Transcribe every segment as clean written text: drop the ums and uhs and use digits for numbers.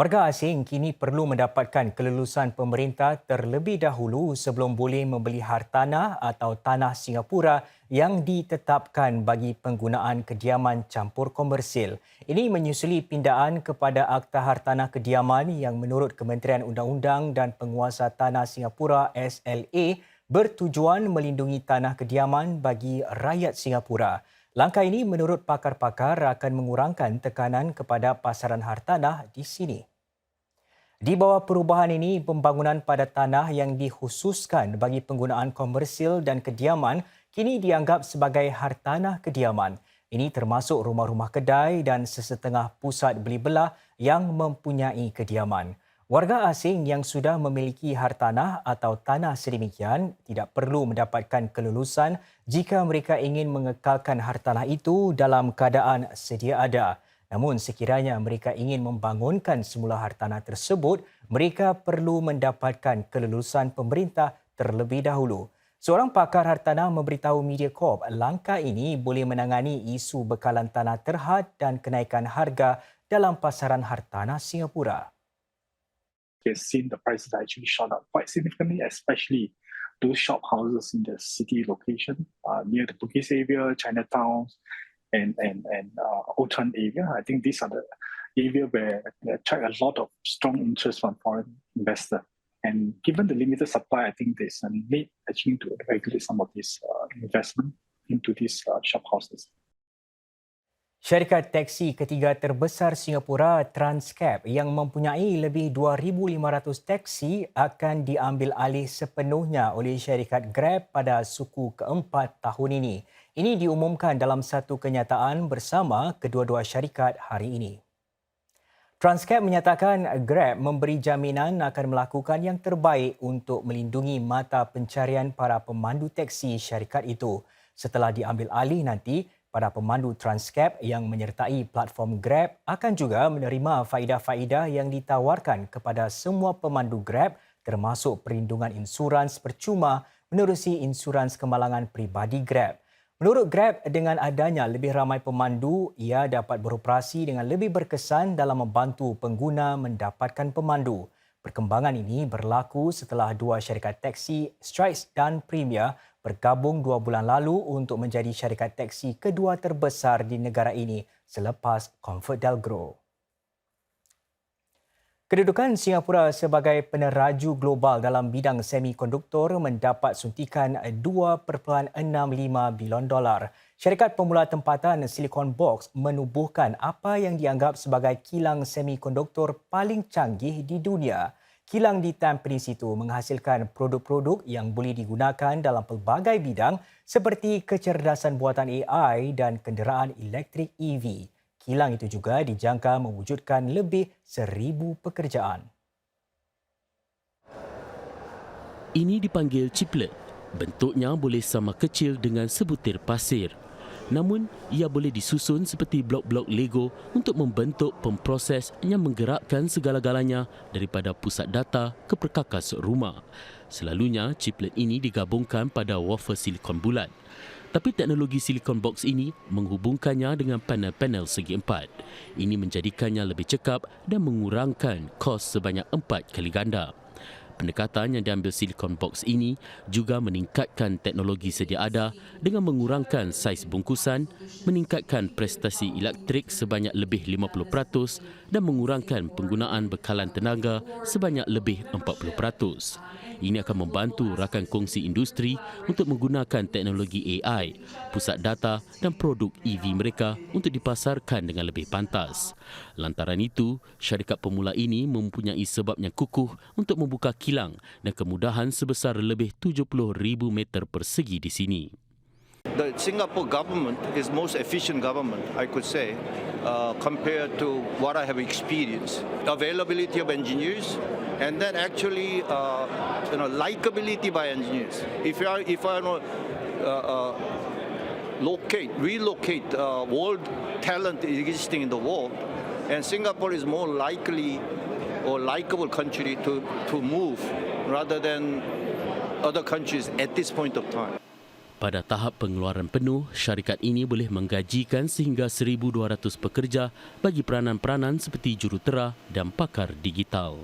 Warga asing kini perlu mendapatkan kelulusan pemerintah terlebih dahulu sebelum boleh membeli hartanah atau tanah Singapura yang ditetapkan bagi penggunaan kediaman campur komersil. Ini menyusuli pindaan kepada Akta Hartanah Kediaman yang menurut Kementerian Undang-Undang dan Penguasa Tanah Singapura SLA bertujuan melindungi tanah kediaman bagi rakyat Singapura. Langkah ini menurut pakar-pakar akan mengurangkan tekanan kepada pasaran hartanah di sini. Di bawah perubahan ini, pembangunan pada tanah yang dikhususkan bagi penggunaan komersil dan kediaman kini dianggap sebagai hartanah kediaman. Ini termasuk rumah-rumah kedai dan sesetengah pusat beli belah yang mempunyai kediaman. Warga asing yang sudah memiliki hartanah atau tanah sedemikian tidak perlu mendapatkan kelulusan jika mereka ingin mengekalkan hartanah itu dalam keadaan sedia ada. Namun sekiranya mereka ingin membangunkan semula hartanah tersebut, mereka perlu mendapatkan kelulusan pemerintah terlebih dahulu. Seorang pakar hartanah memberitahu Mediacorp langkah ini boleh menangani isu bekalan tanah terhad dan kenaikan harga dalam pasaran hartanah Singapura. We've seen the prices actually shot up quite significantly, especially those shop houses in the city location near the Bugis area, Chinatown, and Outram area. I think these are the area where they attract a lot of strong interest from foreign investors. And given the limited supply, I think there's a need actually to regulate some of this investment into these shop houses. Syarikat teksi ketiga terbesar Singapura, Transcab, yang mempunyai lebih 2,500 teksi akan diambil alih sepenuhnya oleh syarikat Grab pada suku keempat tahun ini. Ini diumumkan dalam satu kenyataan bersama kedua-dua syarikat hari ini. Transcab menyatakan Grab memberi jaminan akan melakukan yang terbaik untuk melindungi mata pencarian para pemandu teksi syarikat itu. Setelah diambil alih nanti, para pemandu Transcab yang menyertai platform Grab akan juga menerima faedah-faedah yang ditawarkan kepada semua pemandu Grab termasuk perlindungan insurans percuma menerusi insurans kemalangan peribadi Grab. Menurut Grab, dengan adanya lebih ramai pemandu, ia dapat beroperasi dengan lebih berkesan dalam membantu pengguna mendapatkan pemandu. Perkembangan ini berlaku setelah dua syarikat teksi, Strikes dan Premier, bergabung 2 bulan lalu untuk menjadi syarikat teksi kedua terbesar di negara ini selepas ComfortDelGro. Kedudukan Singapura sebagai peneraju global dalam bidang semikonduktor mendapat suntikan $2.65 bilion. Syarikat pemula tempatan Silicon Box menubuhkan apa yang dianggap sebagai kilang semikonduktor paling canggih di dunia. Kilang di Tampines itu menghasilkan produk-produk yang boleh digunakan dalam pelbagai bidang seperti kecerdasan buatan AI dan kenderaan elektrik EV. Kilang itu juga dijangka mewujudkan lebih 1,000 pekerjaan. Ini dipanggil chiplet. Bentuknya boleh sama kecil dengan sebutir pasir. Namun, ia boleh disusun seperti blok-blok Lego untuk membentuk pemproses yang menggerakkan segala-galanya daripada pusat data ke perkakas rumah. Selalunya, chiplet ini digabungkan pada wafer silikon bulat. Tapi teknologi silicon box ini menghubungkannya dengan panel-panel segi empat. Ini menjadikannya lebih cekap dan mengurangkan kos sebanyak 4 kali ganda. Pendekatan yang diambil silicon box ini juga meningkatkan teknologi sedia ada dengan mengurangkan saiz bungkusan, meningkatkan prestasi elektrik sebanyak lebih 50% dan mengurangkan penggunaan bekalan tenaga sebanyak lebih 40%. Ini akan membantu rakan kongsi industri untuk menggunakan teknologi AI, pusat data dan produk EV mereka untuk dipasarkan dengan lebih pantas. Lantaran itu, syarikat pemula ini mempunyai sebab yang kukuh untuk membuka kilang dan kemudahan sebesar lebih 70,000 meter persegi di sini. The Singapore government is most efficient government, I could say, compared to what I have experienced. Availability of engineers, and then actually, likability by engineers. If I relocate world talent existing in the world, and Singapore is more likely or likable country to move rather than other countries at this point of time. Pada tahap pengeluaran penuh, syarikat ini boleh menggajikan sehingga 1,200 pekerja bagi peranan-peranan seperti jurutera dan pakar digital.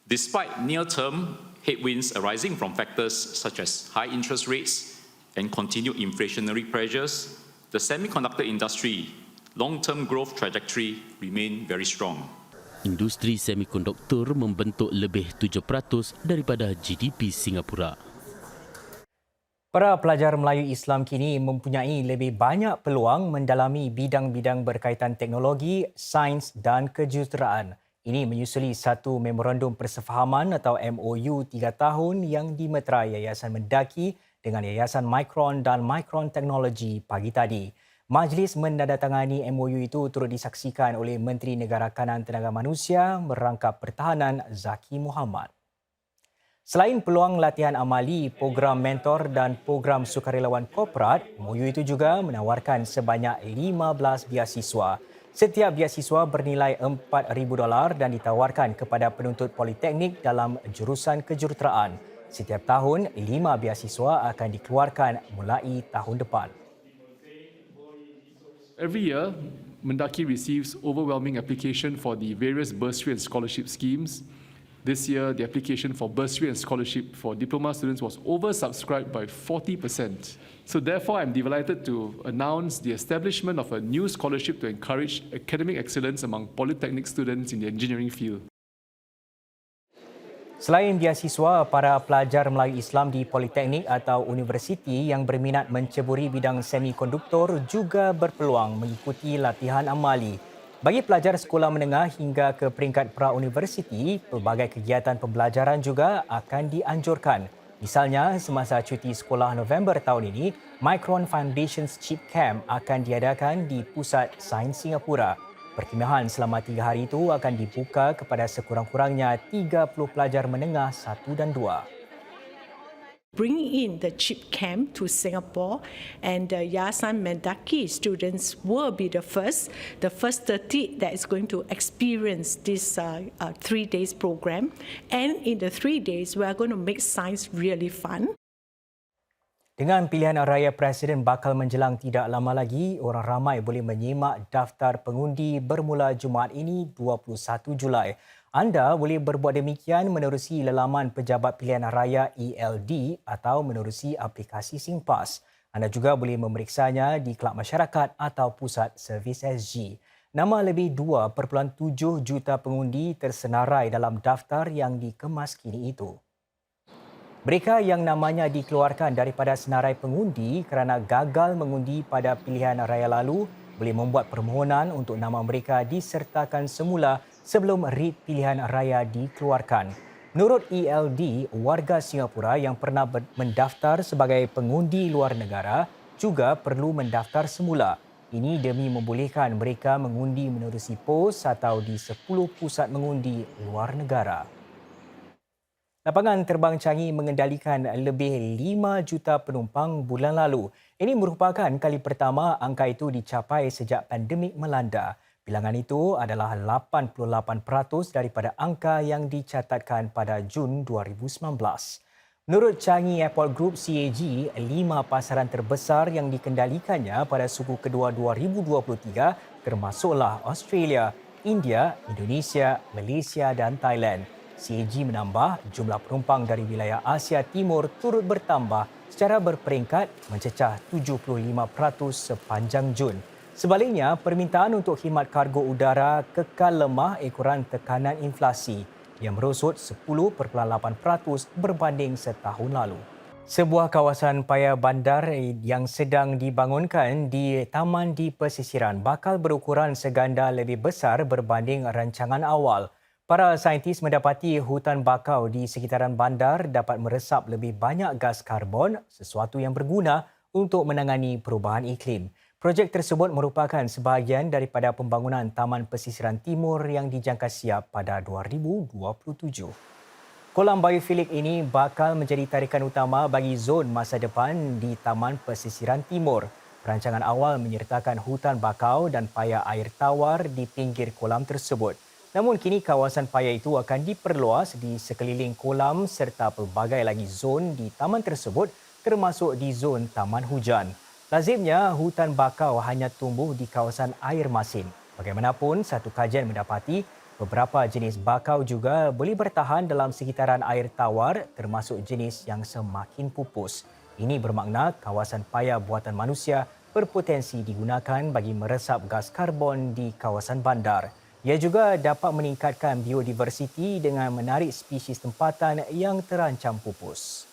Despite near-term headwinds arising from factors such as high interest rates and continued inflationary pressures, the semiconductor industry long-term growth trajectory remain very strong. Industri semikonduktor membentuk lebih 7% daripada GDP Singapura. Para pelajar Melayu Islam kini mempunyai lebih banyak peluang mendalami bidang-bidang berkaitan teknologi, sains dan kejuruteraan. Ini menyusuli satu memorandum persefahaman atau MOU 3 tahun yang dimeterai Yayasan Mendaki dengan Yayasan Micron dan Micron Technology pagi tadi. Majlis menandatangani MOU itu turut disaksikan oleh Menteri Negara Kanan Tenaga Manusia Merangkap Pertahanan Zaki Muhammad. Selain peluang latihan amali, program mentor dan program sukarelawan korporat, MOU itu juga menawarkan sebanyak 15 beasiswa. Setiap beasiswa bernilai $4,000 dan ditawarkan kepada penuntut politeknik dalam jurusan kejuruteraan. Setiap tahun, 5 beasiswa akan dikeluarkan mulai tahun depan. Every year, Mendaki receives overwhelming application for the various bursary and scholarship schemes. This year, the application for bursary and scholarship for diploma students was oversubscribed by 40%. So therefore, I'm delighted to announce the establishment of a new scholarship to encourage academic excellence among polytechnic students in the engineering field. Selain beasiswa, para pelajar Melayu Islam di politeknik atau universiti yang berminat menceburi bidang semikonduktor juga berpeluang mengikuti latihan amali. Bagi pelajar sekolah menengah hingga ke peringkat pra-universiti, pelbagai kegiatan pembelajaran juga akan dianjurkan. Misalnya, semasa cuti sekolah November tahun ini, Micron Foundation's Chip Camp akan diadakan di Pusat Sains Singapura. Perkhidmatan selama 3 hari itu akan dibuka kepada sekurang-kurangnya 30 pelajar menengah 1 dan 2. Bringing in the chip camp to Singapore, and the Yayasan Mendaki students will be the first 30 that is going to experience this 3 days program. And in the 3 days, we are going to make science really fun. Dengan pilihan raya Presiden bakal menjelang tidak lama lagi, orang ramai boleh menyimak daftar pengundi bermula Jumaat ini 21 Julai. Anda boleh berbuat demikian menerusi laman Pejabat Pilihan Raya ELD atau menerusi aplikasi SingPass. Anda juga boleh memeriksanya di Kelab Masyarakat atau Pusat Servis SG. Nama lebih 2.7 juta pengundi tersenarai dalam daftar yang dikemas kini itu. Mereka yang namanya dikeluarkan daripada senarai pengundi kerana gagal mengundi pada pilihan raya lalu boleh membuat permohonan untuk nama mereka disertakan semula sebelum rit pilihan raya dikeluarkan. Menurut ELD, warga Singapura yang pernah mendaftar sebagai pengundi luar negara juga perlu mendaftar semula. Ini demi membolehkan mereka mengundi menerusi pos atau di 10 pusat mengundi luar negara. Lapangan terbang Changi mengendalikan lebih 5 juta penumpang bulan lalu. Ini merupakan kali pertama angka itu dicapai sejak pandemik melanda. Bilangan itu adalah 88% daripada angka yang dicatatkan pada Jun 2019. Menurut Changi Airport Group CAG, 5 pasaran terbesar yang dikendalikannya pada suku kedua 2023 termasuklah Australia, India, Indonesia, Malaysia dan Thailand. CAG menambah jumlah penumpang dari wilayah Asia Timur turut bertambah secara berperingkat mencecah 75% sepanjang Jun. Sebaliknya, permintaan untuk khidmat kargo udara kekal lemah ekoran tekanan inflasi yang merosot 10.8% berbanding setahun lalu. Sebuah kawasan paya bandar yang sedang dibangunkan di taman di pesisiran bakal berukuran seganda lebih besar berbanding rancangan awal. Para saintis mendapati hutan bakau di sekitaran bandar dapat meresap lebih banyak gas karbon, sesuatu yang berguna untuk menangani perubahan iklim. Projek tersebut merupakan sebahagian daripada pembangunan Taman Pesisiran Timur yang dijangka siap pada 2027. Kolam biofilik ini bakal menjadi tarikan utama bagi zon masa depan di Taman Pesisiran Timur. Perancangan awal menyertakan hutan bakau dan paya air tawar di pinggir kolam tersebut. Namun kini kawasan paya itu akan diperluas di sekeliling kolam serta pelbagai lagi zon di taman tersebut termasuk di zon taman hujan. Lazimnya, hutan bakau hanya tumbuh di kawasan air masin. Bagaimanapun, satu kajian mendapati beberapa jenis bakau juga boleh bertahan dalam sekitaran air tawar termasuk jenis yang semakin pupus. Ini bermakna kawasan paya buatan manusia berpotensi digunakan bagi meresap gas karbon di kawasan bandar. Ia juga dapat meningkatkan biodiversiti dengan menarik spesies tempatan yang terancam pupus.